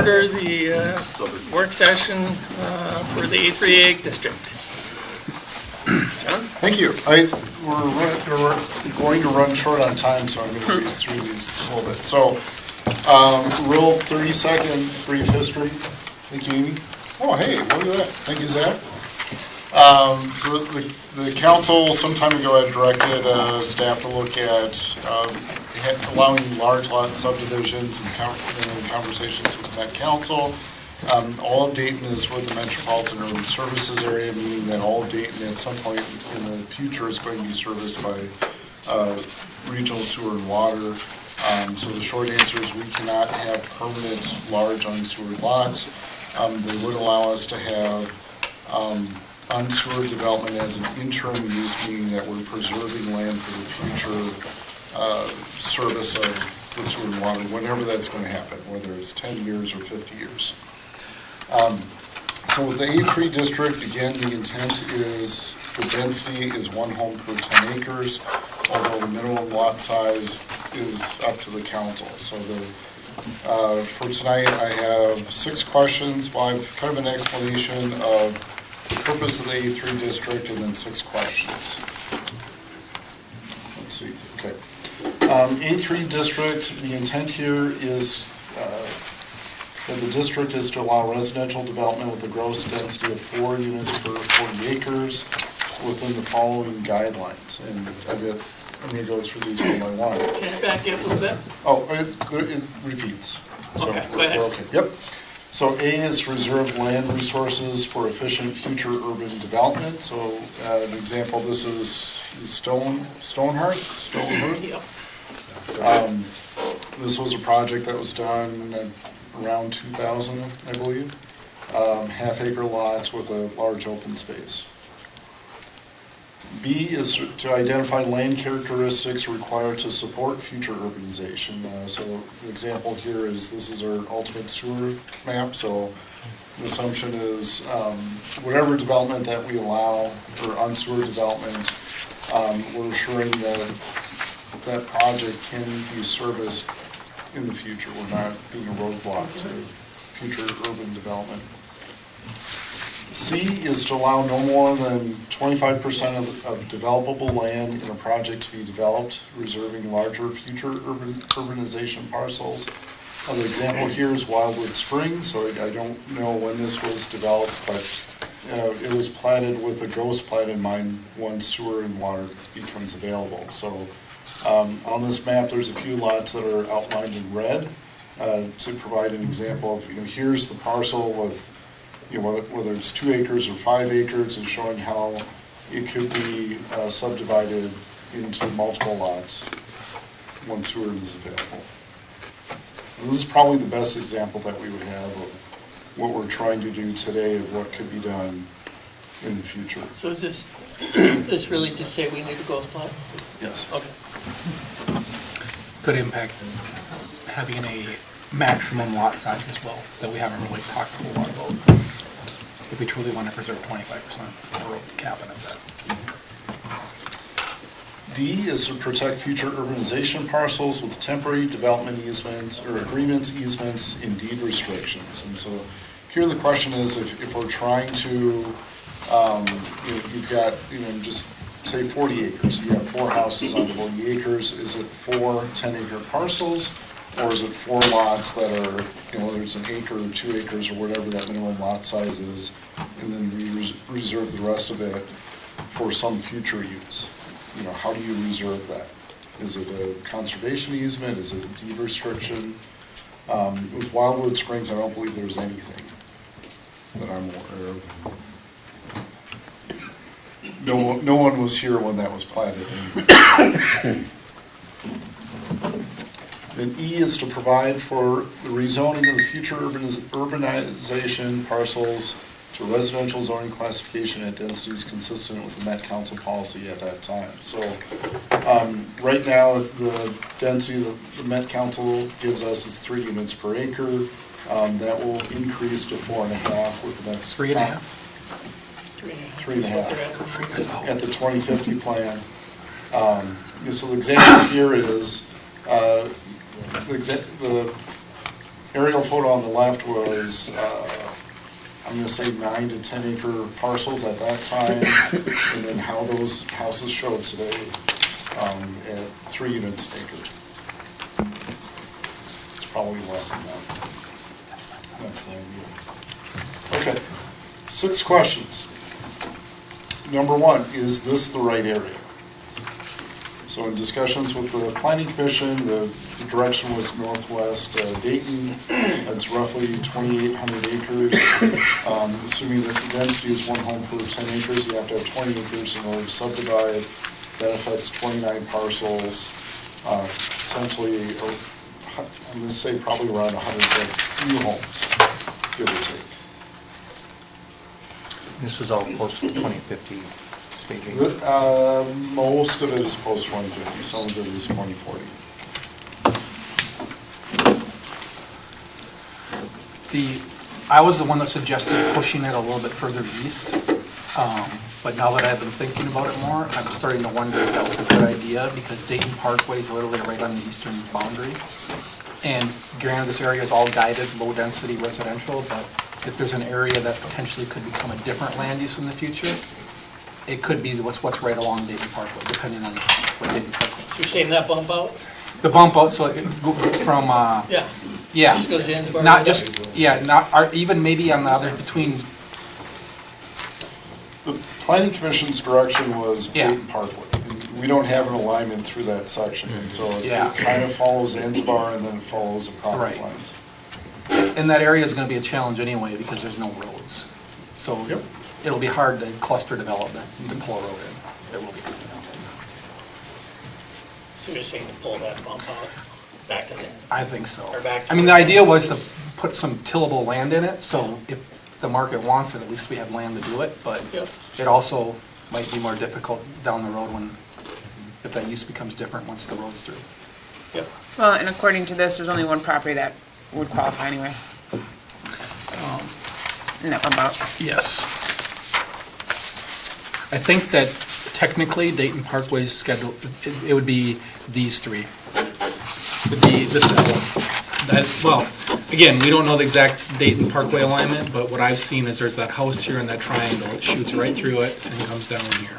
order the work session for the A3A district. John? Thank you. We're going to run short on time, so I'm going to breeze through these a little bit. So, real 30-second brief history. Thank you, Amy. Oh, hey, look at that. Thank you, Zach. So the council some time ago had directed staff to look at allowing large lot subdivisions and conversations with the Met Council. All of Dayton is with the Metropolitan Urban Services area, meaning that all of Dayton at some point in the future is going to be serviced by regional sewer and water. So the short answer is we cannot have permanent large unsewered lots. They would allow us to have unsewered development as an interim use, meaning that we're preserving land for the future service of the sewer and water, whenever that's going to happen, whether it's 10 years or 50 years. So with the A3 district, again, the intent is the density is 1 home per 10 acres, although the minimum lot size is up to the council. So for tonight, I have 6 questions. Well, I have kind of an explanation of the purpose of the A3 district, and then 6 questions. Let's see. Okay. A3 district, the intent here is that the district is to allow residential development with a gross density of 4 units per 40 acres within the following guidelines. And I'm going to go through these one by one. Can I back you up a little bit? Oh, it repeats. So okay, go ahead. Okay. Yep. So A is to reserve land resources for efficient future urban development. So an example, this is Stonehearth. Yep. This was a project that was done around 2000, I believe. Half-acre lots with a large open space. B is to identify land characteristics required to support future urbanization. So the example here is this is our ultimate sewer map. So the assumption is whatever development that we allow for unsewered development, we're assuring that that project can be serviced in the future. We're not being a roadblock to future urban development. C is to allow no more than 25% of developable land in a project to be developed, reserving larger future urbanization parcels. The example here is Wildwood Springs, so I don't know when this was developed, but it was platted with a ghost plat in mind once sewer and water becomes available. So on this map, there's a few lots that are outlined in red to provide an example of, here's the parcel with, whether it's 2 acres or 5 acres, is showing how it could be subdivided into multiple lots once sewer is available. And this is probably the best example that we would have of what we're trying to do today of what could be done in the future. So is this really just say we need a ghost plot? Yes. Okay. Could impact having a maximum lot size as well that we haven't really talked a whole lot about. If we truly want to preserve 25%, we're capping at that. D is to protect future urbanization parcels with temporary development easements or agreements, easements, and deed restrictions. And so here the question is if we're trying to, you've got, just say 40 acres. You have 4 houses on 40 acres. Is it 4 10-acre parcels? Or is it 4 lots that are, whether it's an acre or 2 acres or whatever that minimum lot size is, and then we reserve the rest of it for some future use? How do you reserve that? Is it a conservation easement? Is it a deed restriction? With Wildwood Springs, I don't believe there's anything that I'm aware of. No one was here when that was platted. Then E is to provide for the rezoning of the future urbanization parcels to residential zoning classification at densities consistent with the Met Council policy at that time. So right now, the density that the Met Council gives us is 3 units per acre. That will increase to 4.5 with the next 3.5. 3.5 at the 2050 plan. So the example here is the aerial photo on the left was, I'm gonna say 9 to 10 acre parcels at that time, and then how those houses showed today, at 3 units an acre. It's probably less than that. That's the idea. Okay, 6 questions. Number 1, is this the right area? So in discussions with the planning commission, the direction was northwest Dayton. That's roughly 2,800 acres. Assuming that the density is 1 home per 10 acres, you have to have 20 acres in order to subdivide. That affects 29 parcels, potentially, I'm going to say probably around 100 new homes, give or take. This is all post 2050 staging. Most of it is post 2050, some of it is 2040. I was the one that suggested pushing it a little bit further east, but now that I've been thinking about it more, I'm starting to wonder if that was a good idea, because Dayton Parkway is literally right on the eastern boundary. And granted, this area is all guided, low-density residential, but if there's an area that potentially could become a different land use in the future, it could be what's right along Dayton Parkway, depending on what Dayton Parkway. You're saying that bump out? The bump out, so it go from, Yeah. yeah, Just goes Zanzibar. not right just, up? yeah, not, or even maybe on the other, between, The planning commission's direction was Yeah. Dayton Parkway. We don't have an alignment through that section, and so Yeah. it kind of follows Zanzibar and then it follows the property Right. lines. and that area is gonna be a challenge anyway, because there's no roads. So Yep. it'll be hard to cluster development, you can pull a road in, it will be. So you're saying to pull that bump out back to Zanzibar? I think so. Or back I mean, the towards- idea was to put some tillable land in it, so if the market wants it, at least we have land to do it, but Yep. it also might be more difficult down the road if that use becomes different once the road's through. Yep. Well, and according to this, there's only one property that would qualify anyway. And that bump out. Yes. I think that technically Dayton Parkway's scheduled, it would be these 3. It'd be this, well, again, we don't know the exact Dayton Parkway alignment, but what I've seen is there's that house here and that triangle, it shoots right through it and comes down here.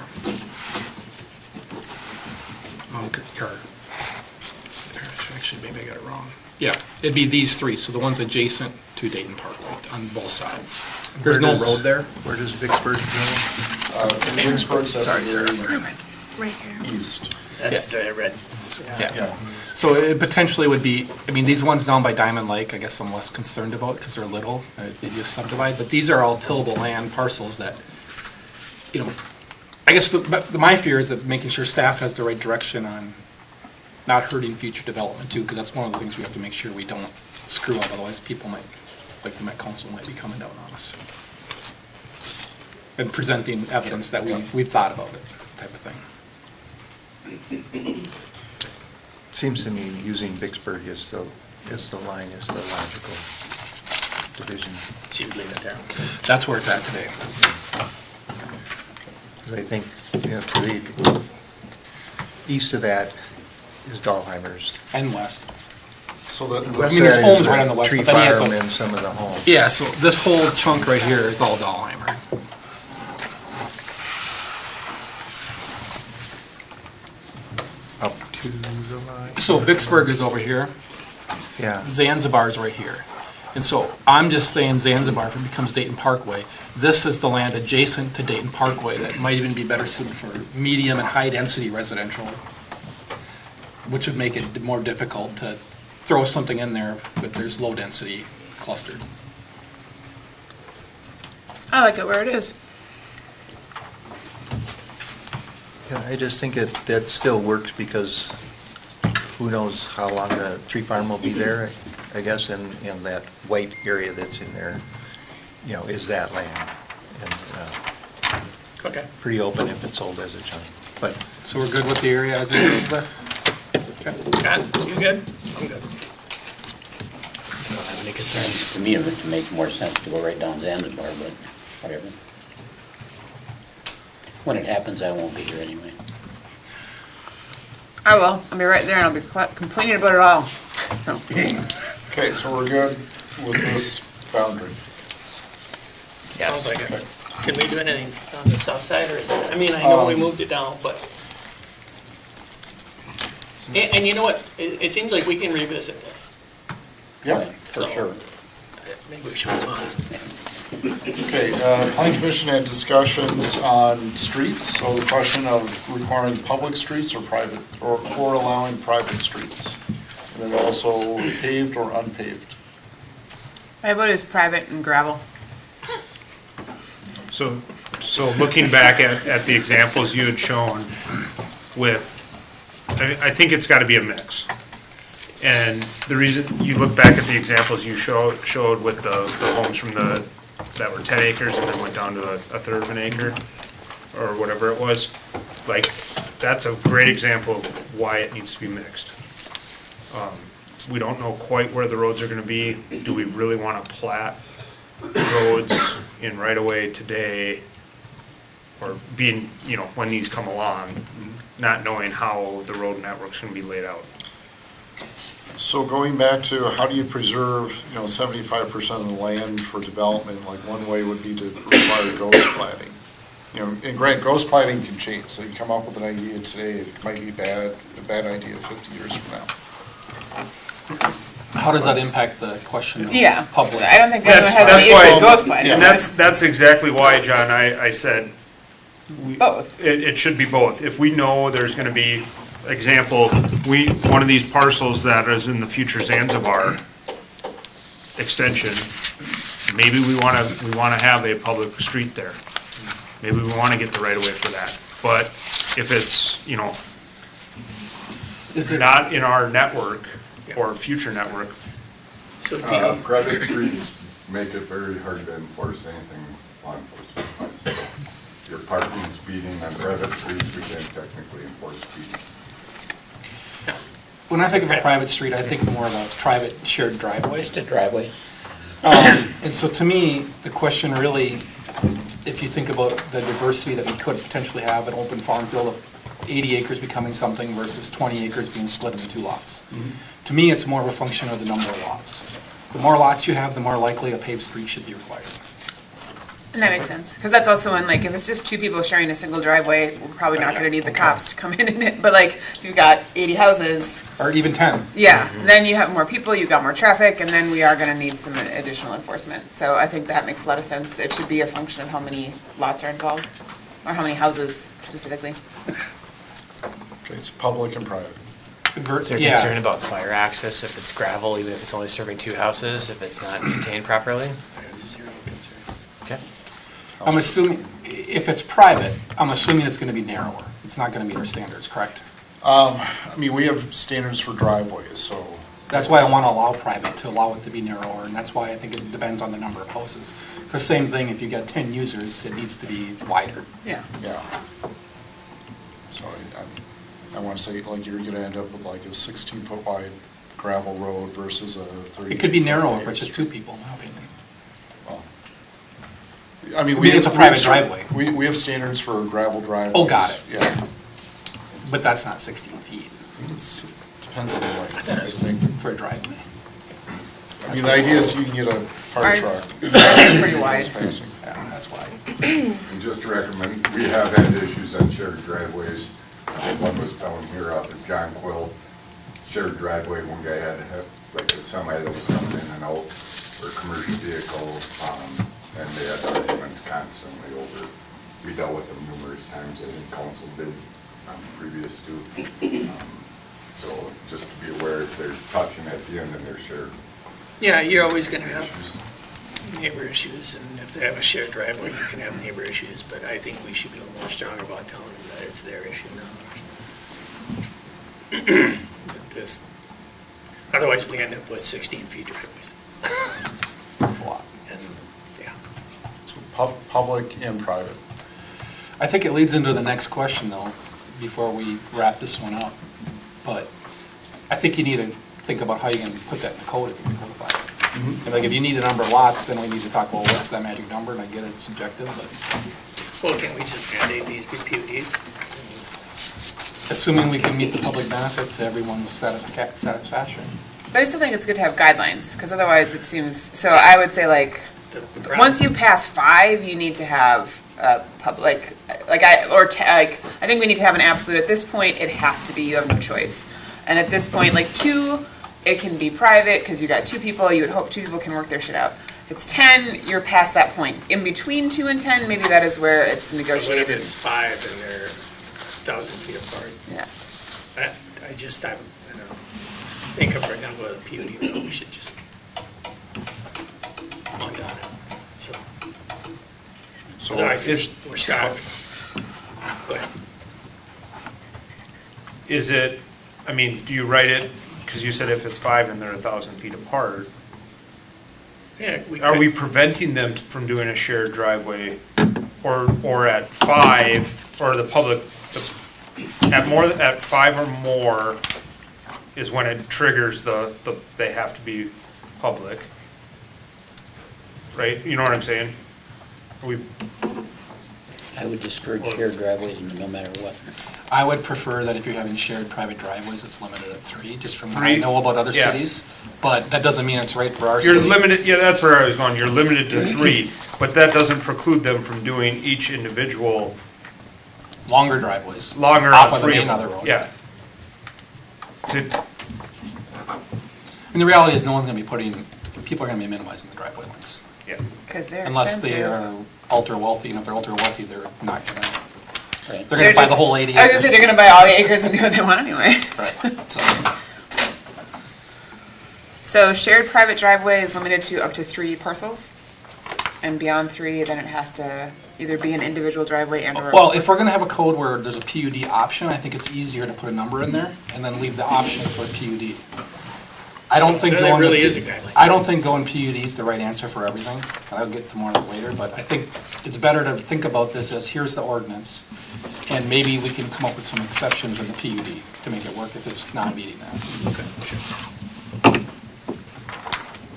Actually, maybe I got it wrong. Yeah, it'd be these 3, so the ones adjacent to Dayton Parkway on both sides. There's no road there. Where does Vicksburg go? Vicksburg's at Sorry, the sir. very Right here. east. That's the red. Yeah. So it potentially would be, I mean, these ones down by Diamond Lake, I guess I'm less concerned about because they're little, they just subdivide, but these are all tillable land parcels that, you know, I guess my fear is that making sure staff has the right direction on not hurting future development too, because that's one of the things we have to make sure we don't screw up, otherwise people might, like the Met Council might be coming down on us. And presenting evidence that we thought about it, type of thing. Seems to me using Vicksburg as the line is the logical division. She would leave it there. That's where it's at today. Because I think, you know, to the east of that is Dahlheimer's. And west. So that, I mean, there's West homes side right on is the west, Tree but then he has Farm a- and some of the homes. Yeah, so this whole chunk right here is all Dahlheimer. Up to the line. So Vicksburg is over here, Yeah. Zanzibar's right here. And so I'm just saying Zanzibar, if it becomes Dayton Parkway, this is the land adjacent to Dayton Parkway that might even be better suited for medium and high-density residential, which would make it more difficult to throw something in there, but there's low-density clustered. I like it where it is. Yeah, I just think that still works because who knows how long the tree farm will be there, I guess, and that white area that's in there, you know, is that land. And Okay. pretty open if it's sold as a chunk. But So we're good with the area as it is, Beth? Okay. Got it? You good? I'm good. I don't have any concerns. To me, it would make more sense to go right down Zanzibar, but whatever. When it happens, I won't be here anyway. I will. I'll be right there and I'll be complaining about it all. So, Okay. Okay, so we're good with this boundary. Sounds Yes. like it. Can we do anything on the south side, or is it, I mean, I know we moved it down, but. And you know what, it seems like we can revisit this. Yeah. For So- sure. Maybe we should move on. Okay, Planning Commission had discussions on streets, so the question of requiring public streets or private, or allowing private streets. And then also paved or unpaved. My vote is private and gravel. So looking back at the examples you had shown with, I think it's gotta be a mix. And the reason, you look back at the examples you showed with the homes from that were 10 acres and then went down to a third of an acre, or whatever it was, like, that's a great example of why it needs to be mixed. We don't know quite where the roads are gonna be. Do we really wanna plat roads in right-of-way today, or being, when these come along, not knowing how the road network's gonna be laid out? So going back to how do you preserve, 75% of the land for development, like one way would be to require ghost plating. And granted, ghost plating can change, so you come up with an idea today, it might be a bad idea 50 years from now. How does that impact the question of Yeah. public? I don't think anyone That's has an issue why- with ghost plating. And that's exactly why, John, I said, Both. it should be both. If we know there's gonna be, example, one of these parcels that is in the future Zanzibar extension, maybe we wanna have a public street there. Maybe we wanna get the right of way for that. But if it's, Is it, not in our network or future network, So do you, Private streets make it very hard to enforce anything law enforcement wise. If you're parking and speeding on private streets, we can't technically enforce speeding. when I think of a private street, I think more of a private shared driveway. Just a driveway. And so to me, the question really, if you think about the diversity that we could potentially have, an open farm field of 80 acres becoming something versus 20 acres being split into two lots. To me, it's more of a function of the number of lots. The more lots you have, the more likely a paved street should be required. And that makes sense, because that's also when, like, if it's just two people sharing a single driveway, we're probably not gonna need the cops to come in it, but like, if you've got 80 houses, Or even 10. yeah, then you have more people, you've got more traffic, and then we are gonna need some additional enforcement. So I think that makes a lot of sense. It should be a function of how many lots are involved, or how many houses specifically. Okay, it's public and private. Is there Yeah. concern about fire access if it's gravel, even if it's only serving two houses, if it's not maintained properly? Okay. I'm assuming, if it's private, I'm assuming it's gonna be narrower. It's not gonna meet our standards, correct? We have standards for driveways, so, That's why I want to allow private, to allow it to be narrower, and that's why I think it depends on the number of houses. Because same thing, if you got 10 users, it needs to be wider. Yeah. yeah. So I want to say, like, you're going to end up with like a 16-foot wide gravel road versus a 30. It could be narrower for just two people, in my opinion. Well, I mean, it's a private driveway. We have standards for gravel driveways. Oh, got it. Yeah. But that's not 16 feet It depends on the length, I think. for a driveway. The idea is you can get a fire Ours- truck. ours is pretty wide. Spacing. Yeah, that's why. And just to recommend, we have had issues on shared driveways. One was down here off of John Quill, shared driveway, one guy had to have, like a semi that was coming in and out, or a commercial vehicle, and they had arguments constantly over. We dealt with them numerous times, I think council did, previous to. So just to be aware, if they're touching at the end and they're shared yeah, you're always gonna have issues. neighbor issues, and if they have a shared driveway, you can have neighbor issues, but I think we should be a little more strong about telling them that it's their issue, not ours. But this, otherwise we end up with 16 feet driveways, That's a lot. and, yeah. So public and private. I think it leads into the next question, though, before we wrap this one up. But I think you need to think about how you're going to put that in the code if you can codify it. And like, if you need a number of lots, then we need to talk about what's that magic number, and I get it's subjective, but Well, can we just mandate these be PUDs? assuming we can meet the public benefit to everyone's satisfaction. But I still think it's good to have guidelines, because otherwise it seems, so I would say like, The problem- once you pass 5, you need to have a public, I think we need to have an absolute, at this point, it has to be, you have no choice. And at this point, like 2, it can be private, because you got 2 people, you would hope 2 people can work their shit out. If it's 10, you're past that point. In between 2 and 10, maybe that is where it's What if negotiated. it's 5 and they're 1,000 feet apart? Yeah. I just, I don't know. Think of, for example, with a PUD, though, we should just punt on it. So Otherwise, we're stuck. Go ahead. Is it, I mean, do you write it, because you said if it's 5 and they're 1,000 feet apart, Yeah, are we preventing them from doing a shared driveway? Or at 5, or the public, at 5 or more is when it triggers they have to be public? Right, you know what I'm saying? I would discourage shared driveways no matter what. I would prefer that if you're having shared private driveways, it's limited at 3, just from what I 3? know about other Yeah. cities. But that doesn't mean it's right for our You're city. limited, yeah, that's where I was going, you're limited to 3, but that doesn't preclude them from doing each individual Longer driveways. longer Off on of the 3 main of other them. road. Yeah. And the reality is, no one's gonna be people are gonna be minimizing the driveway lengths. Yeah. Because they're Unless expensive. they are ultra wealthy, and if they're ultra wealthy, they're not gonna, Right. they're gonna buy the whole 80 I was acres. gonna say, they're gonna buy all the acres and do what they want anyway. Right, so, So shared private driveway is limited to up to 3 parcels, and beyond 3, then it has to either be an individual driveway and or. well, if we're gonna have a code where there's a PUD option, I think it's easier to put a number in there, and then leave the option for a PUD. I don't think Then it going. really to- is a guideline. I don't think going PUD is the right answer for everything, and I'll get to more of it later, but I think it's better to think about this as, here's the ordinance, and maybe we can come up with some exceptions in the PUD to make it work if it's not meeting that. Okay, sure.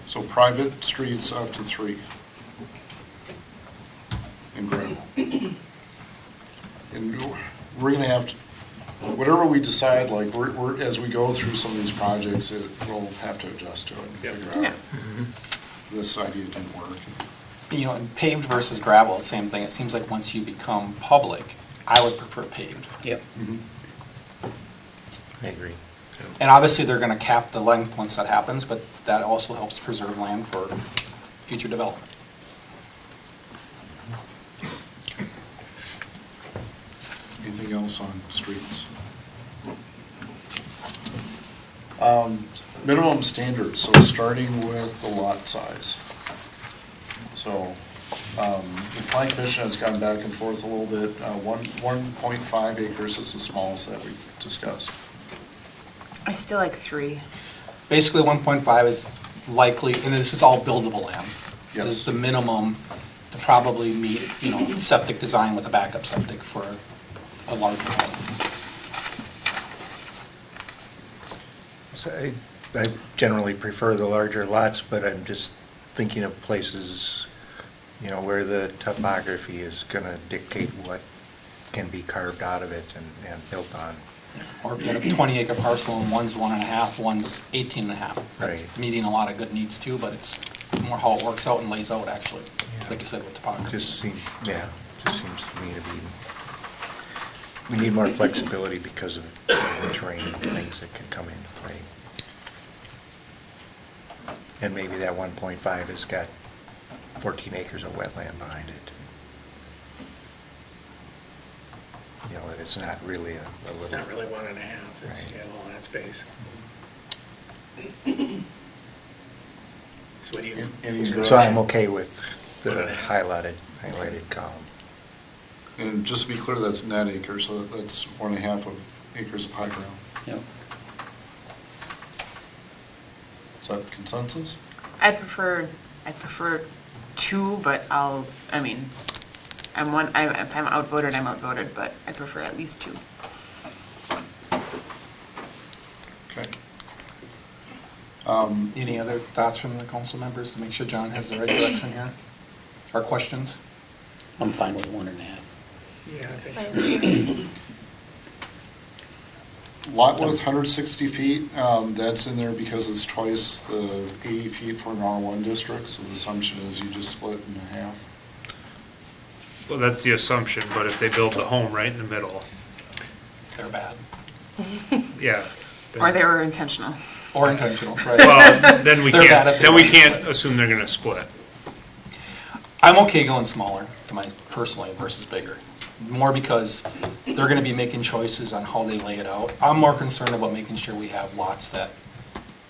So private streets up to 3. And gravel. And we're gonna have to, whatever we decide, like, we're, as we go through some of these projects, we'll have to adjust to it and Yeah. figure out, this idea didn't work. You know, and paved versus gravel, same thing. It seems like once you become public, I would prefer paved. Yep. I agree. And obviously, they're gonna cap the length once that happens, but that also helps preserve land for future development. Anything else on streets? Minimum standards, so starting with the lot size. So, the planning commission has gone back and forth a little bit. 1.5 acres is the smallest that we discussed. I still like 3. Basically, 1.5 is likely, and this is all buildable land. Yes. This is the minimum to probably meet, septic design with a backup septic for a larger home. So I generally prefer the larger lots, but I'm just thinking of places, where the topography is going to dictate what can be carved out of it and built on. Or if you have a 20-acre parcel and one's 1.5, one's 18.5. That's Right. meeting a lot of good needs too, but it's more how it works out and lays out, actually, Yeah. like you said, with topography. Just seems to me to be, we need more flexibility because of the terrain and things that can come into play. And maybe that 1.5 has got 14 acres of wetland behind it. That it's not really a It's little. not really 1.5, it's, Right. all that space. So what do you? Any So I'm okay with the highlighted column. And just to be clear, that's net acres, so that's 1.5 of acres of high ground. Yep. Is that consensus? I prefer 2, but if I'm outvoted, I'm outvoted, but I prefer at least 2. Okay. Any other thoughts from the council members to make sure John has the right direction here? Or questions? I'm fine with 1.5. Yeah, I think. Lot width, 160 feet, that's in there because it's twice the 80 feet for an R1 district, so the assumption is you just split it in half. Well, that's the assumption, but if they build the home right in the middle, They're bad. yeah. then- Or they were intentional. Or intentional, right? Well, then we They're bad can't, if they then we don't can't split. assume they're gonna split. I'm okay going smaller, personally, versus bigger. More because they're gonna be making choices on how they lay it out. I'm more concerned about making sure we have lots that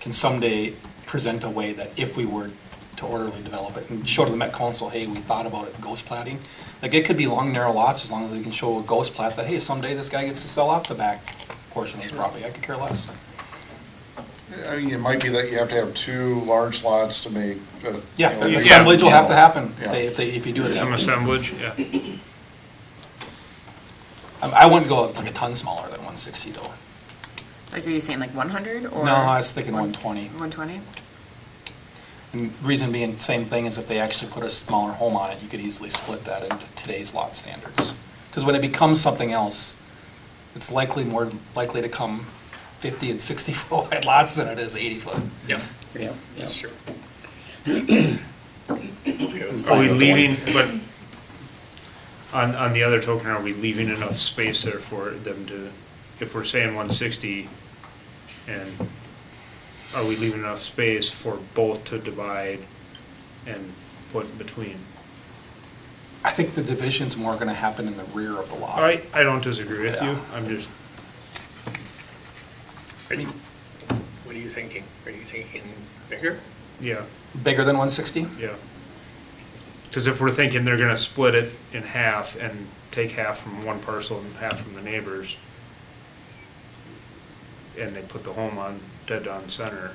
can someday present a way that if we were to orderly develop it and show to the Met Council, hey, we thought about it, ghost platting. Like, it could be long, narrow lots, as long as they can show a ghost plat that, hey, someday this guy gets to sell off the back portion of his property. I could care less. I mean, it might be that you have to have 2 large lots to make. Yeah, you the know, assemblage will have to happen Yeah. if you do it that Some way. assemblage, yeah. I wouldn't go like a ton smaller than 160 though. Like, are you saying like 100 or? No, I was thinking 120. 120? And reason being, same thing as if they actually put a smaller home on it, you could easily split that into today's lot standards. Because when it becomes something else, it's more likely to come 50 and 60 foot wide lots than it is 80 foot. Yeah, Yeah, that's true. Are we leaving, but on the other token, are we leaving enough space there for them to, if we're saying 160, and are we leaving enough space for both to divide and put in between? I think the division's more going to happen in the rear of the lot. I don't disagree with you, Yeah. I'm just, What are you thinking? Are you thinking bigger? yeah, Bigger than 160? yeah. Because if we're thinking they're gonna split it in half and take half from one parcel and half from the neighbors, and they put the home on, dead on center,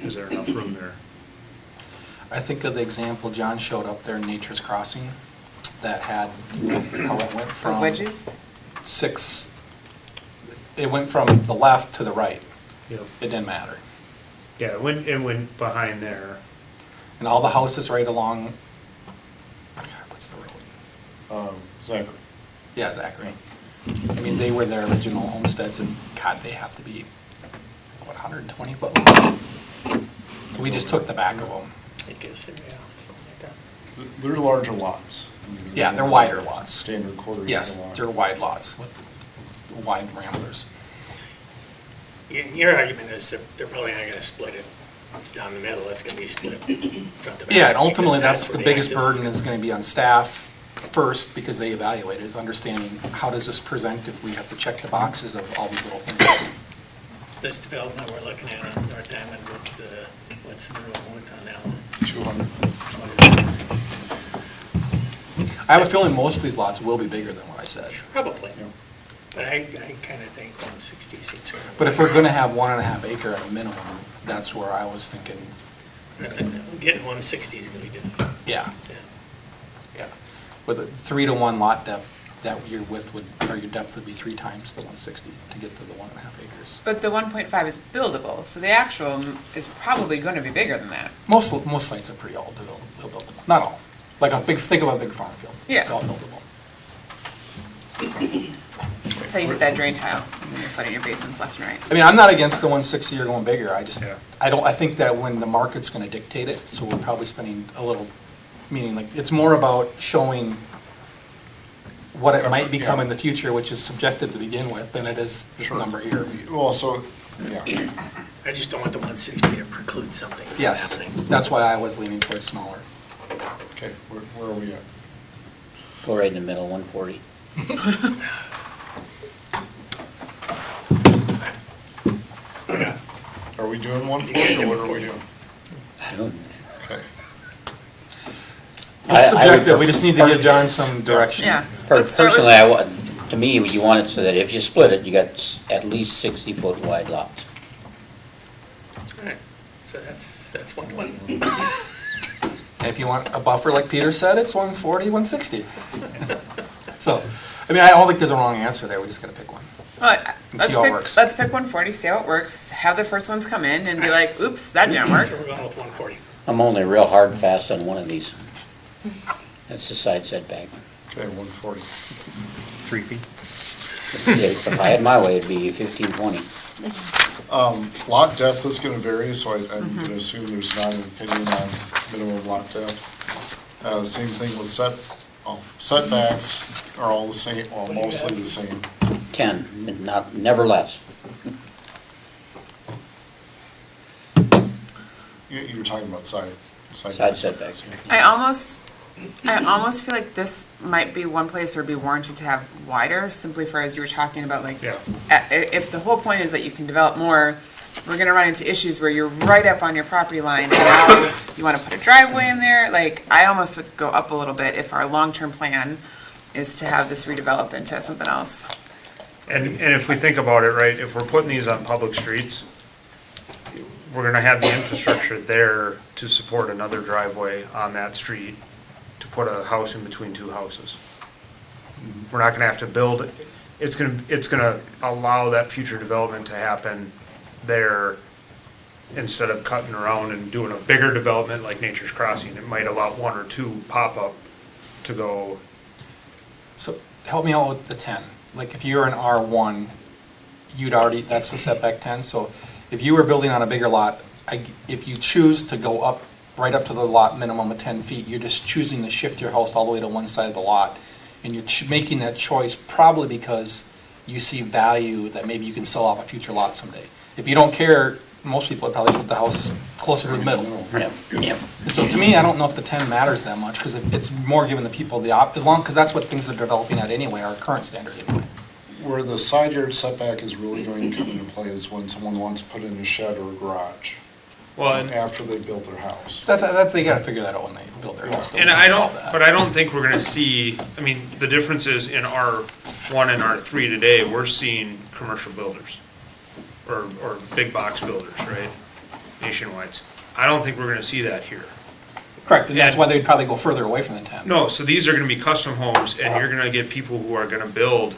is there enough room there? I think of the example John showed up there in Nature's Crossing that had, how it went For from wedges? 6, it went from the left to the right. Yep. It didn't matter. Yeah, it went behind there. And all the houses right along, God, what's the road? Zachary. Yeah, Zachary. I mean, they were their original homesteads, and God, they have to be, what, 120 foot long? So we just took the back of them. I guess, yeah, something like that. They're larger lots. Yeah, they're wider lots. Standard quarter acre Yes, lot. they're wide lots with wide ramblers. Your argument is that they're probably not gonna split it down the middle, it's gonna be split front to back. Yeah, and ultimately, because that's where the biggest access burden is going to be on staff first, because they evaluate it, is understanding how does this present if we have to check the boxes of all these little things. This development we're looking at on North Diamond, what's the road on that one? 200. I have a feeling most of these lots will be bigger than what I said. Probably, Yeah. but I kinda think 160 seems. But if we're going to have 1.5 acre at a minimum, that's where I was thinking, Getting 160 is gonna be difficult. yeah, Yeah. yeah. With a 3-to-1 lot depth, that your width would, or your depth would be 3 times the 160 to get to the 1.5 acres. But the 1.5 is buildable, so the actual is probably going to be bigger than that. Most sites are pretty all buildable. Not all. Like think of a big farm field. Yeah. It's all buildable. That's how you get that drain tile when you're flooding your basements left and right. I mean, I'm not against the 160 or going bigger. Yeah. I think that when the market's going to dictate it, so we're probably spending a little, meaning like, it's more about showing what it might become in the future, which is subjective to begin with, than it is this number here. Well, so, yeah. I just don't want the 160 to preclude something from Yes, happening. that's why I was leaning towards smaller. Okay, where are we at? Go right in the middle, 140. Are we doing 140 guys or have what are we doing? I don't- Okay. It's I would subjective, we just need to give John some direction. Yeah. Let's start with- Personally, to me, you want it so that if you split it, you got at least 60-foot wide lots. Alright, so that's 120. And if you want a buffer, like Peter said, it's 140, 160. So, I mean, I don't think there's a wrong answer there, we just gotta pick one. Well, see how it works. let's pick 140, see how it works, have the first ones come in and be like, oops, that didn't work. So we're going with 140. I'm only real hard and fast on one of these. That's the side setback. Okay, 140. 3 feet. If I had my way, it'd be 15, 20. Lot depth is gonna vary, so I'm gonna assume there's not an opinion on minimum lot depth. Same thing with setbacks are all the same, well, mostly the same. 10, never less. You were talking about side. Side setbacks. I almost feel like this might be one place where it'd be warranted to have wider, simply for, as you were talking about, like, Yeah. if the whole point is that you can develop more, we're gonna run into issues where you're right up on your property line, and now you wanna put a driveway in there, like, I almost would go up a little bit if our long-term plan is to have this redevelop into something else. And if we think about it, right, if we're putting these on public streets, we're gonna have the infrastructure there to support another driveway on that street, to put a house in between two houses. We're not gonna have to build, it's gonna allow that future development to happen there instead of cutting around and doing a bigger development like Nature's Crossing. It might allow one or two pop-up to go. So help me out with the 10. Like if you're an R1, you'd already, that's the setback 10. So if you were building on a bigger lot, if you choose to go up, right up to the lot minimum of 10 feet, you're just choosing to shift your house all the way to one side of the lot. And you're making that choice probably because you see value that maybe you can sell off a future lot someday. If you don't care, most people would probably put the house closer to the middle. Yep. And so to me, I don't know if the 10 matters that much, because it's more giving the people because that's what things are developing at anyway, our current standard anyway. Where the side yard setback is really going to come into play is when someone wants to put in a shed or a garage Well, and after they built their house. They gotta figure that out when they build their house. I don't, but I don't think we're gonna see, I mean, the difference is in R1 and R3 today, we're seeing commercial builders. Or big box builders, right? Nationwide. I don't think we're gonna see that here. Correct, and that's why they'd probably go further away from the 10. No, so these are gonna be custom homes, and you're gonna get people who are gonna build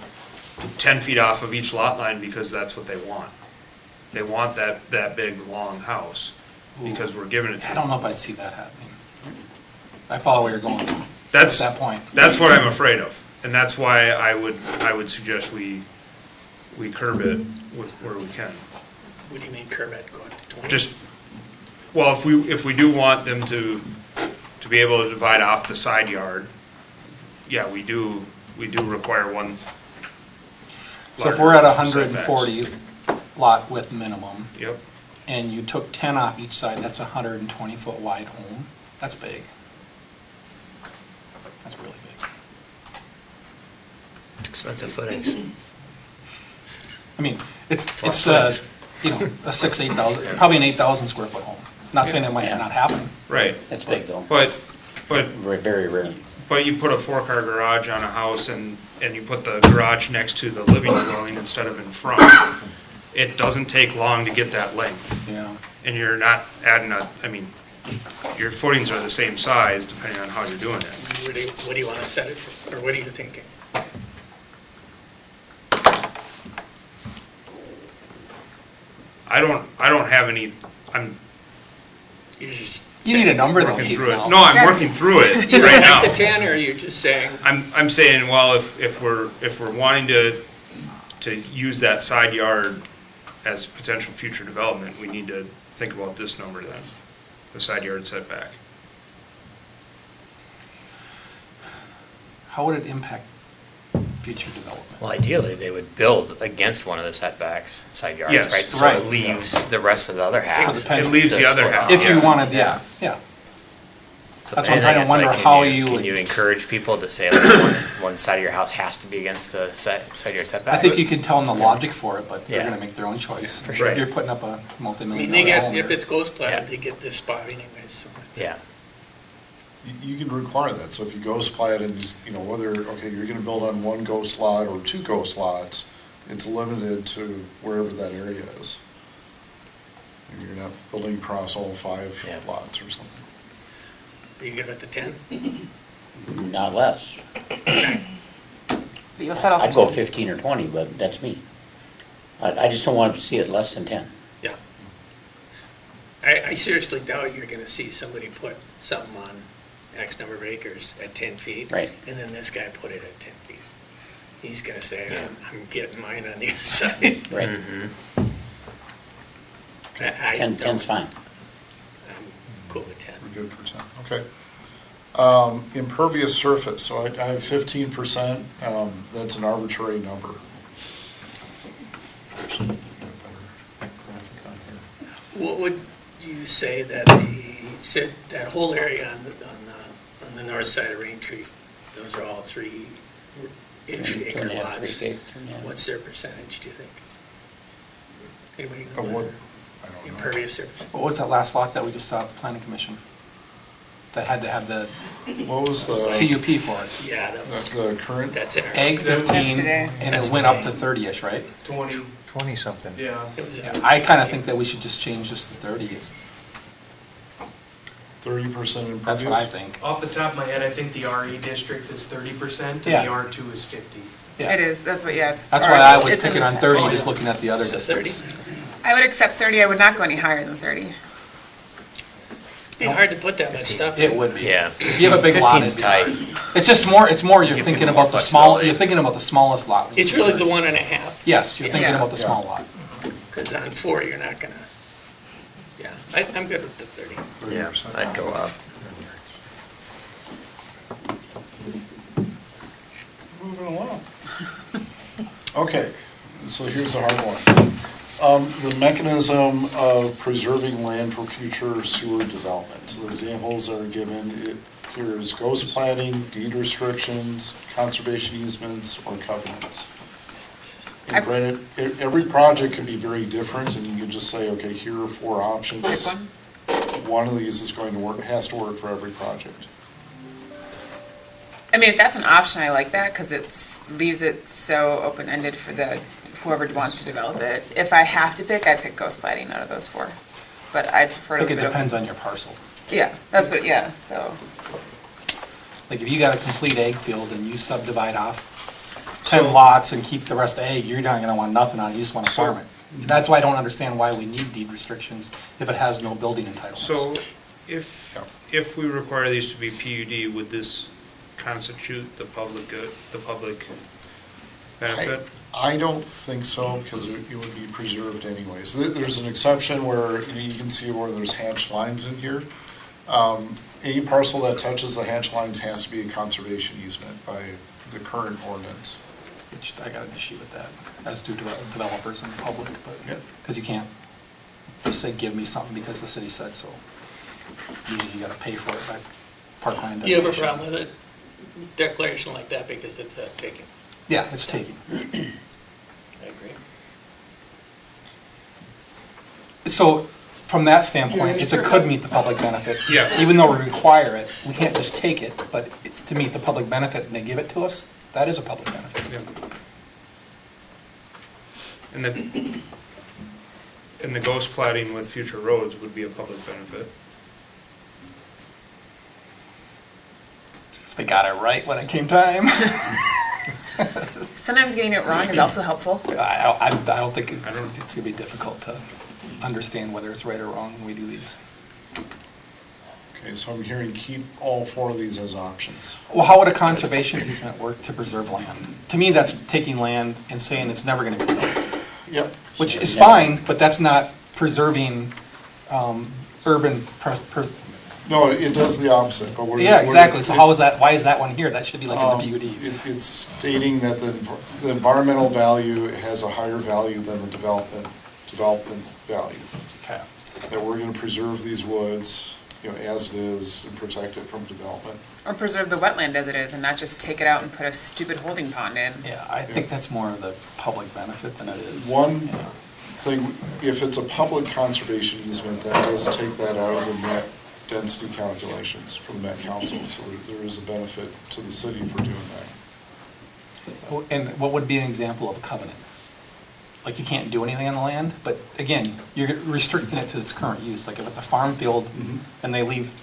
10 feet off of each lot line because that's what they want. They want that big, long house, because we're giving it to I them. don't know if I'd see that happening. I follow where you're going at That's, that point. that's what I'm afraid of, and that's why I would suggest we curb it with where we can. What do you mean curb it, go up to 20? Just, well, if we do want them to be able to divide off the side yard, yeah, we do require one. So if we're at larger 140 lot width minimum, setbacks. Yep, and you took 10 off each side, that's a 120-foot wide home. That's big. That's really big. Expensive footings. I mean, it's footings. a 8,000, probably an 8,000 square foot home. Not saying it might Yeah. not happen. right, That's big though. but Very rarely. But you put a 4-car garage on a house and you put the garage next to the living dwelling instead of in front. It doesn't take long to get that length. Yeah. And you're not adding your footings are the same size depending on how you're doing it. What do you want to set it for, or what are you thinking? I don't have any, I'm You just You need a number though. working Pete, through it. now. No, I'm working through it You right don't now. like the 10, or you're just saying, I'm saying, well, if we're wanting to use that side yard as potential future development, we need to think about this number then, the side yard setback. How would it impact future development? Well, ideally, they would build against one of the setbacks, side yards, Yes. right? So Right. it leaves the rest of the other half. For the pension. It leaves to the other split half. up. If you Yeah. wanted, yeah. So That's if what I'm trying to anything, it's wonder like, how you Can would- you encourage people to say like one side of your house has to be against the side yard setback? I think you can tell them the logic for it, but they're Yeah. gonna make their own choice. For sure. You're putting up a I multi-million mean, they dollar get, home. if there. it's ghost platted, Yeah. they get this spot anyways, so. Yeah. You can require that, so if you ghost plat and, whether, okay, you're gonna build on one ghost lot or two ghost lots, it's limited to wherever that area is. You're not building across all 5 Yeah. lots or something. Are you good at the 10? Not less. You'll settle I'd for go 15 or 20, but that's me. I just don't want to see it less than 10. Yeah. I seriously doubt you're gonna see somebody put something on X number of acres at 10 feet. Right. And then this guy put it at 10 feet. he's gonna say, I'm getting mine on the other side. Right. I 10's don't, fine. I'm cool with 10. We're good for 10, okay. Impervious surface, so I have 15%, that's an arbitrary number. Actually, get a better graphic on here. What would you say that said that whole area on the north side of Rain Tree, those are all 3-inch Two acre and a half, lots? 3 acres, yeah. What's their percentage, do you think? Anybody know? Of what? that? I don't know. Impervious surface? What was that last lot that we just saw at the planning commission? That had to have the What was the, CUP for it? Yeah, that was, the current? that's in our. Ag 15, today. and That's it went up today. to 30-ish, right? 20, 20-something. yeah. It was, Yeah, I kind of think that we should just change this to 30. 30% impervious? That's what I think. Off the top of my head, I think the RE district is 30% and the Yeah. R2 is 50. Yeah. It is, that's what, yeah, it's. That's or why I it's was in picking this- on 30, just looking at the other so 30. districts. I would accept 30, I would not go any higher than 30. Be hard to put that much stuff. It would be. Yeah. If you have a big lot, 15's it'd be tight. hard. It's just more, you're Give thinking people about more the small, flexibility. you're thinking about the smallest lot. It's really the 1.5, Yes, you're thinking Yeah. about the small lot. because on 4, you're not gonna, yeah, I'm good with the 30. 30%. I'd go up. Moving along. Okay, so here's the hard one. The mechanism of preserving land for future sewer development. So the examples are given, here is ghost plating, deed restrictions, conservation easements, or covenants. And granted, every project can be very different, and you can just say, okay, here are 4 options. Pick one. One of these is going to work, has to work for every project. I mean, if that's an option, I like that, because leaves it so open-ended for whoever wants to develop it. If I have to pick, I'd pick ghost plating out of those 4. But I prefer I to think leave it it depends open. on your parcel. Yeah, that's what, yeah, so, Like if you got a complete egg field and you subdivide off 10 lots and keep the rest egg, you're not gonna want nothing on it, you just wanna farm it. That's why I don't understand why we need deed restrictions if it has no building entitlements. So if we require these to be PUD, would this constitute the public good, the public benefit? I don't think so, because it would be preserved anyways. There's an exception where, you can see where there's hatched lines in here. Any parcel that touches the hatched lines has to be a conservation easement by the current ordinance. Which I got an issue with that, as do developers and the public, but, Yep. because you can't just say, give me something because the city said so. Usually you gotta pay for it by parkland. Do you have a designation. problem with a declaration like that, because it's a taking? Yeah, it's taken. I agree. So, from that standpoint, it could meet the public benefit. Yeah. Even though we require it, we can't just take it, but to meet the public benefit and they give it to us, that is a public benefit. And the ghost plating with future roads would be a public benefit. If they got it right when it came time. sometimes getting it wrong is also helpful. I don't think it's gonna be difficult to understand whether it's right or wrong when we do these. Okay, so I'm hearing keep all 4 of these as options. Well, how would a conservation easement work to preserve land? To me, that's taking land and saying it's never gonna be built, Yep. which is fine, but that's not preserving urban. No, it does the opposite, but we're. Yeah, exactly. So how is that? Why is that one here? That should be like in the PUD. It's stating that the environmental value has a higher value than the development value. Okay. That we're gonna preserve these woods, as it is, and protect it from development. Or preserve the wetland as it is and not just take it out and put a stupid holding pond in. Yeah, I think that's more of the public benefit than it is. One Yeah. thing, if it's a public conservation easement, that does take that out of the net density calculations from the Met Council, so there is a benefit to the city for doing that. And what would be an example of a covenant? Like you can't do anything on the land, but again, you're restricting it to its current use. Like if it's a farm field and they leave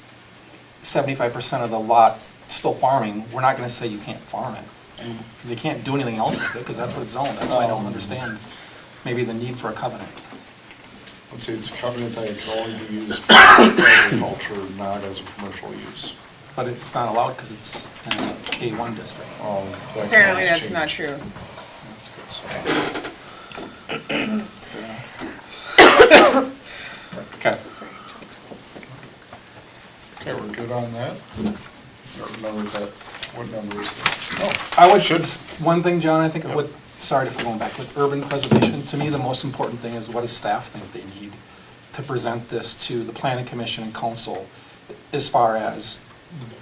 75% of the lot still farming, we're not gonna say you can't farm it. And they can't do anything else with it, because that's what it's zoned. That's why I don't understand maybe the need for a covenant. Let's say it's a covenant that it can only be used for agriculture, not as a commercial use. but it's not allowed because it's in a K1 district. That can Apparently, always that's not change. true. That's good. Okay. Okay, we're good on that? Don't remember what number is it? Oh, I would, one thing, John, I think, sorry if we're going back, with urban preservation, to me, the most important thing is what does staff think they need to present this to the planning commission and council, as far as,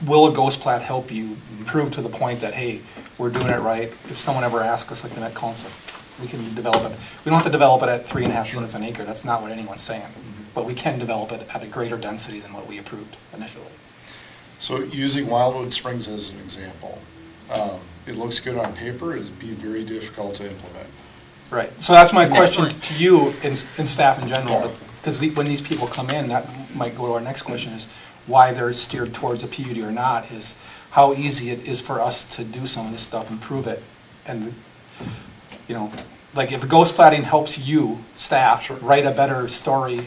will a ghost plat help you prove to the point that, hey, we're doing it right? If someone ever asks us, like the Met Council, we can develop it. We don't have to develop it at 3.5 units an acre, that's not what anyone's saying. But we can develop it at a greater density than what we approved initially. So using Wildwood Springs as an example, it looks good on paper, it'd be very difficult to implement. Right, so that's my question Excellent. to you and staff in general, Yeah. because when these people come in, that might go to our next question, is why they're steered towards a PUD or not, is how easy it is for us to do some of this stuff and prove it. And, you know, like if ghost platting helps you, staff, write a better story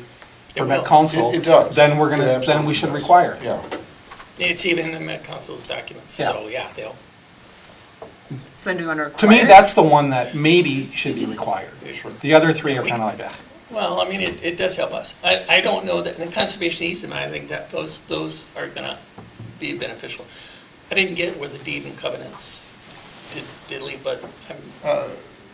for It Met will. Council, It does. then we're It gonna, then absolutely we should does. require it. Yeah. It's even in the Met Council's documents, Yeah. so yeah, they'll. So then do you want to require? To me, that's the one that maybe should be required. Sure. The other three are kind of like that. Well, I mean, it does help us. I don't know that, in the conservation easement, I think that those are gonna be beneficial. I didn't get where the deed and covenants diddly, but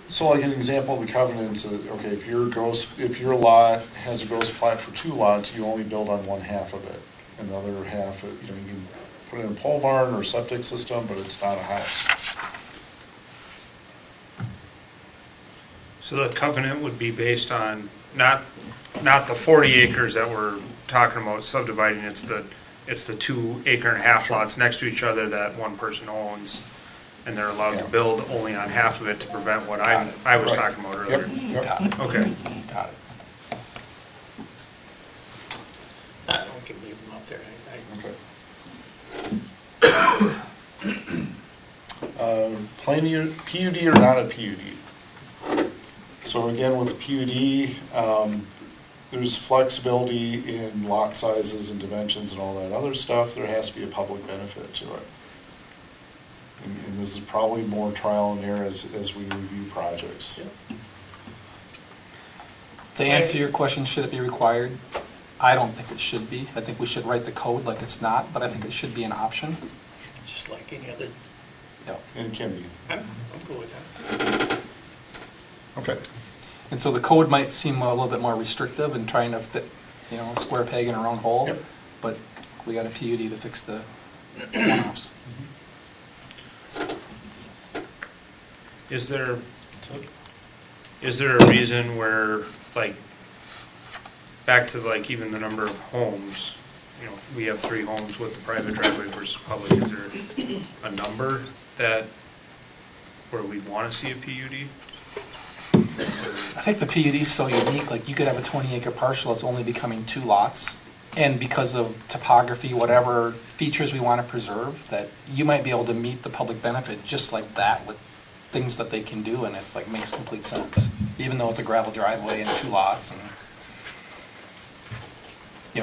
So like an example of the covenants, okay, if your lot has a ghost plat for 2 lots, you only build on 1/2 of it. And the other half, you can put in a pole barn or septic system, but it's not a house. So the covenant would be based on, not the 40 acres that we're talking about subdividing, it's the 2 acre-and-a-half lots next to each other that one person owns, and they're allowed to Yeah. build only on half of it to prevent what Got it. I was Right. talking about earlier. Yep. Got it, Okay. got it. I don't can leave them out there. Okay. PUD or not a PUD? So again, with the PUD, there's flexibility in lot sizes and dimensions and all that other stuff. There has to be a public benefit to it. And this is probably more trial and error as we review projects. To answer your question, should it be required? I don't think it should be. I think we should write the code like it's not, but I think it should be an option. Just like any other, Yep. And it can be. I'm cool with that. Okay. And so the code might seem a little bit more restrictive in trying to fit, a square peg in a round hole. Yep. But we got a PUD to fix the one-offs. Is there That's it. Is there a reason where, like, back to like even the number of homes, we have 3 homes with the private driveway versus public, is there a number where we'd want to see a PUD? I think the PUD is so unique, like you could have a 20-acre parcel that's only becoming 2 lots, and because of topography, whatever features we want to preserve, that you might be able to meet the public benefit just like that with things that they can do, and it's like makes complete sense, even though it's a gravel driveway and 2 lots, and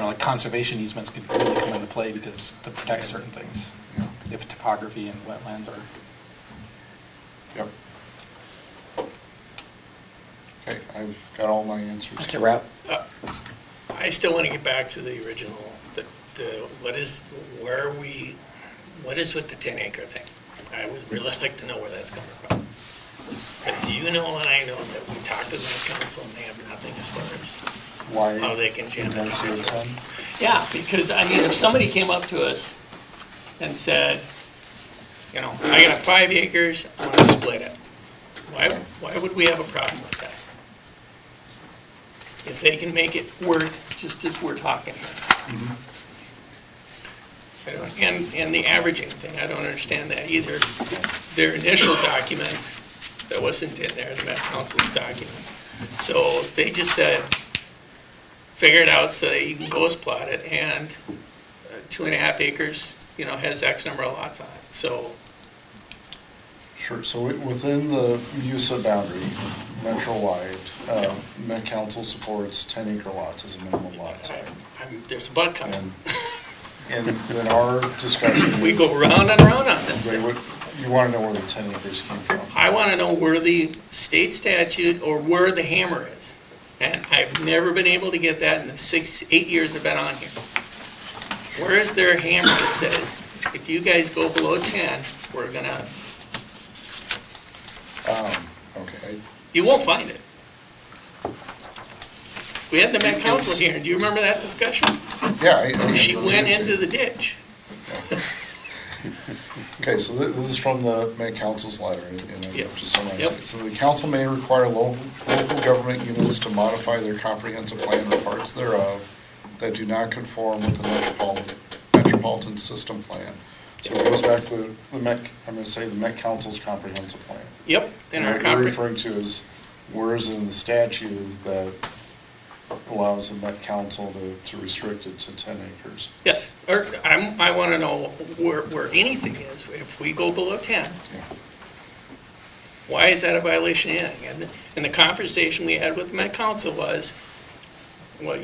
like conservation easements could really come into play because to protect certain things, if topography and wetlands are. Yep. Okay, I've got all my answers. That's a wrap. I still want to get back to the original, what is with the 10-acre thing? I would really like to know where that's coming from. Because you know and I know that we talked to the council and they have nothing as far as Why? how they can jam it. Density of 10? Yeah, because, if somebody came up to us and said, I got 5 acres, I want to split it. Why would we have a problem with that? If they can make it worth just as we're talking here. And the averaging thing, I don't understand that either. Their initial document, that wasn't in there, the Met Council's document. So they just said, figure it out so that you can ghost plot it, and 2.5 acres, has X number of lots on it, so. Sure, so within the MUSA boundary, metro-wide, Met Council supports 10-acre lots as a minimum lot size. There's a butt coming. And in our discussion. We go round and round on this. Ray, you want to know where the 10 acres came from? I want to know where the state statute or where the hammer is. And I've never been able to get that in the 8 years I've been on here. Where is there a hammer that says, if you guys go below 10, we're gonna, Okay, you won't find it. We had the Met Council here, do you remember that discussion? yeah. She went into the ditch. Okay, so this is from the Met Council's letter, and I Yep. just summarize Yep. it. So the council may require local government units to modify their comprehensive plan or parts thereof that do not conform with the metropolitan system plan. So it goes back to the Met, I'm gonna say the Met Council's comprehensive plan. Yep, in And our what you're compre, referring to is, where is it in the statute that allows the Met Council to restrict it to 10 acres? yes, or I want to know where anything is. If we go below 10, Yeah. why is that a violation of anything? And the conversation we had with the Met Council was, well,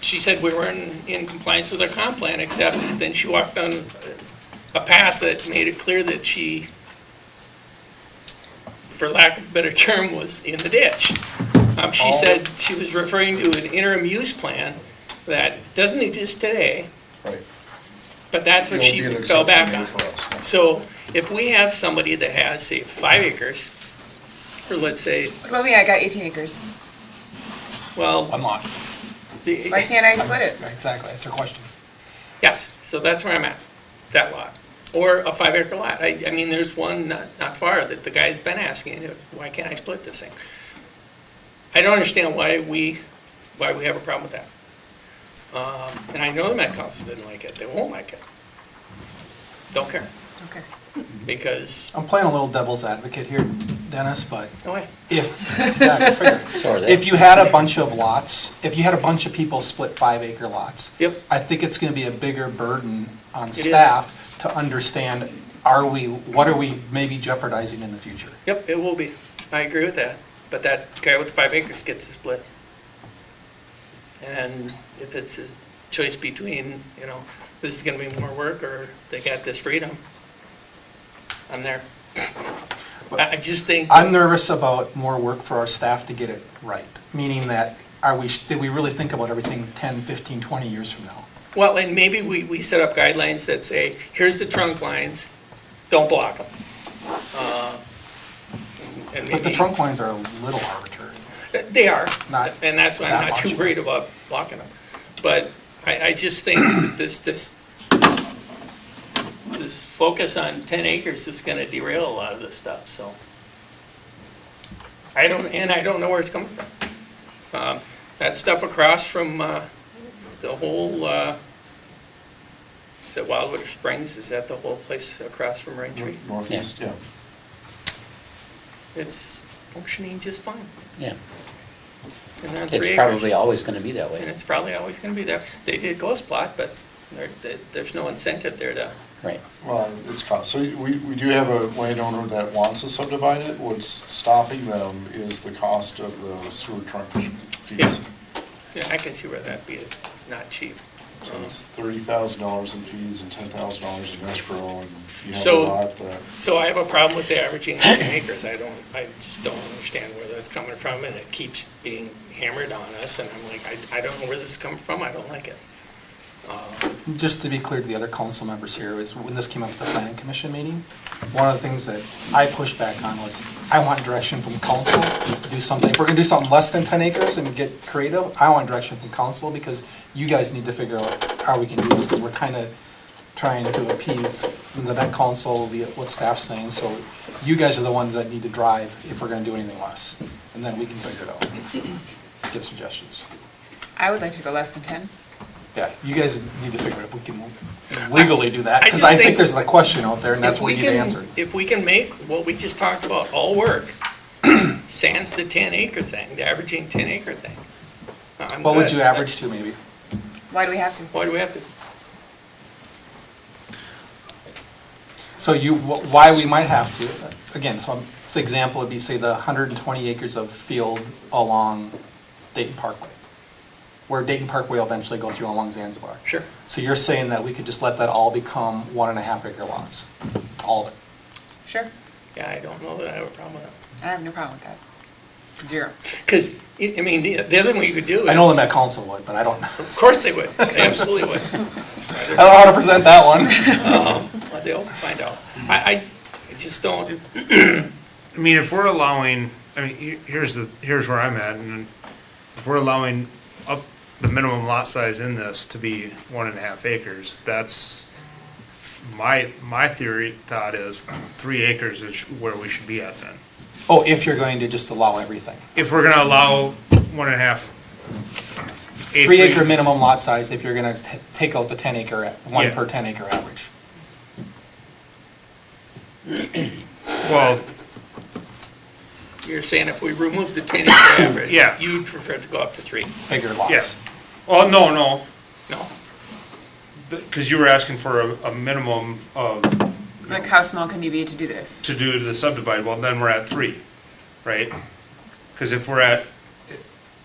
she said we were in compliance with our comp plan, except then she walked on a path that made it clear that she, for lack of a better term, was in the ditch. She said she was referring to an interim use plan that doesn't exist today, Right. but that's what It'll she be an fell back exception on. for us, yeah. So if we have somebody that has, say, 5 acres, or let's say, What about me? I got 18 acres. well, One lot. Why can't I split it? Exactly, that's her question. yes, so that's where I'm at, that lot. Or a 5 acre lot. I mean, there's one not far that the guy's been asking, why can't I split this thing? I don't understand why we have a problem with that. And I know the Met Council didn't like it, they won't like it. Don't care, Okay. because, I'm playing a little devil's advocate here, Dennis, but no way. if, yeah, I figured. So are they. If you had a bunch of lots, if you had a bunch of people split 5 acre lots. Yep. I think it's gonna be a bigger burden on is. staff to understand, what are we maybe jeopardizing in the future? Yep, it will be. I agree with that. But that guy with the 5 acres gets to split. And if it's a choice between, this is gonna be more work or they got this freedom, I'm there. I just think, I'm nervous about more work for our staff to get it right, meaning that, did we really think about everything 10, 15, 20 years from now? well, and maybe we set up guidelines that say, here's the trunk lines, don't block them. And But the maybe- trunk lines are a little arbitrary. They are, Not and that's why I'm that not too much. worried about blocking them. But I just think that this focus on 10 acres is gonna derail a lot of this stuff, so. I don't know where it's coming from. That stuff across from, the whole, is it Wildwood Springs, is that the whole place across from Raintree? Northeast, yeah. It's functioning just fine. Yeah, And they're on 3 it's acres. probably always gonna be that And way. it's probably always gonna be there. They did ghost plot, but there's no incentive there to, Right. Well, it's cost, so we do have a landowner that wants to subdivide it, what's stopping them is the cost of the sewer trunk Yeah. fees. yeah, I can see where that'd be not cheap. So it's $30,000 in fees and $10,000 in escrow, and you have a So- lot that, So I have a problem with the averaging 10 acres. I just don't understand where that's coming from, and it keeps being hammered on us, and I'm like, I don't know where this is coming from, I don't like it. Just to be clear to the other council members here, is when this came up at the planning commission meeting, one of the things that I pushed back on was, I want direction from council to do something. If we're gonna do something less than 10 acres and get creative, I want direction from council, because you guys need to figure out how we can do this, because we're kind of trying to appease the Met Council, what staff's saying, so you guys are the ones that need to drive if we're gonna do anything less, and then we can figure it out, give suggestions. I would like to go less than 10. Yeah, you guys need to figure out if we can legally do that, I because just I think think there's a question out there, and that's If what we we need to can, answer. if we can make what we just talked about all work, sans the 10 acre thing, the averaging 10 acre thing, I'm What would good. you average to, maybe? Why do we have to? Why do we have to? So why we might have to, again, so this example would be, say, the 120 acres of field along Dayton Parkway. where Dayton Park will eventually go through along Zanzibar. Sure. So you're saying that we could just let that all become 1.5 acre lots? All of it? Sure, Yeah, I don't know that I have a problem with that. I have no problem with that. Zero. Because, I mean, the other one you could do is. I know the Met Council would, but I don't know. Of course they would, they absolutely would. I don't know how to present that one. Well, they'll find out. I just don't, I mean, if we're allowing, I mean, here's where I'm at, and if we're allowing up the minimum lot size in this to be 1.5 acres, that's, my thought is 3 acres is where we should be at then. Oh, if you're going to just allow everything. If we're gonna allow 1.5. 3 acre minimum lot size if you're gonna take out the 10 acre, one Yeah. per 10 acre average. Well, you're saying if we remove the 10 acre average. Yeah. You'd prefer to go up to 3? Bigger lots. yes. Well, no, No? because you were asking for a minimum of, Like, how small can you be to do this? to do the subdivide, well, then we're at 3, right? Because if we're at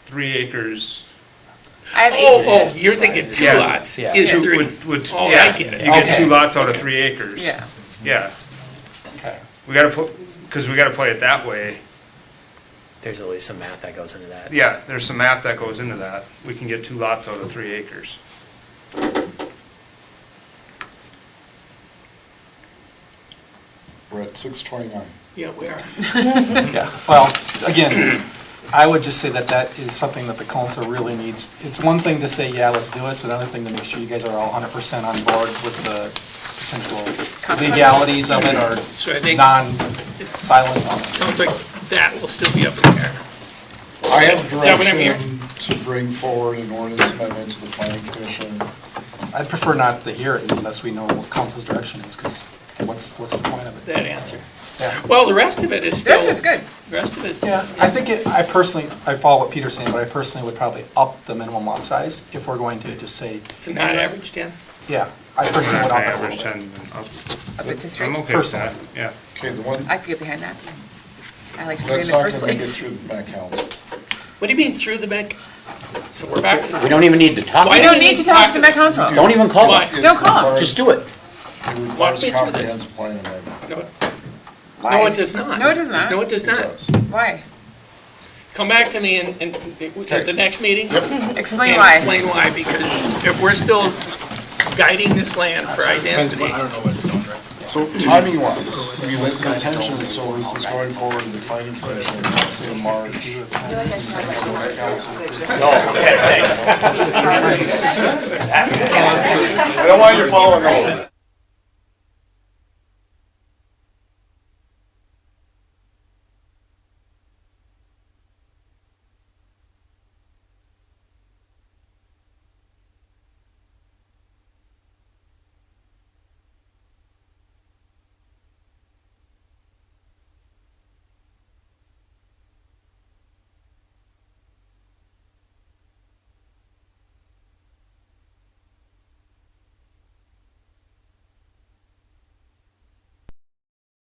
3 acres. I have Oh, eight. you're thinking 2 Yeah. lots Yeah. is Two 3. would- Oh, yeah, I get it. You get Okay. 2 lots out of 3 acres. Yeah. Yeah, Okay. we gotta because we gotta play it that way. There's at least some math that goes into that. Yeah, there's some math that goes into that. We can get 2 lots out of 3 acres. We're at 629. Yeah, we are. Yeah, well, again, I would just say that that is something that the council really needs. It's one thing to say, yeah, let's do it. It's another thing to make sure you guys are all 100% on board with the potential legalities of it or So I think- non-silence on it. Sounds like that will still be up in the air. I have Is that what I'm hearing? direction to bring forward an ordinance amendment to the planning commission. I'd prefer not to hear it unless we know what council's direction is, because what's the point of it? That answer. Yeah. Well, the rest of it is The still. rest of it's good. The rest of it's. Yeah, I think I personally, I follow what Peter's saying, but I personally would probably up the minimum lot size if we're going to just say, To not average 10. yeah, I personally would up I it a average little 10 bit. and up. Up it to 3. I'm okay with that, yeah. Okay, the one, I could get behind that. I like 3 that's in the not first gonna make it place. through the Met Council. What do you mean through the Met? So we're back to. We don't even need to talk. Why You do don't need to talk to the Met Council. Don't even call Why? it. Don't call. Just do it. It Walk requires me a through this. comprehensive plan amendment. No, Why? no, it does not. No, it does not. No, it does It not. does. Why? Come back to me and at the next meeting. Explain And why. explain why, because if we're still guiding this land for identity. So timing wise, the intention is still this is going forward to the planning commission in March. Okay, thanks. I don't want you following over.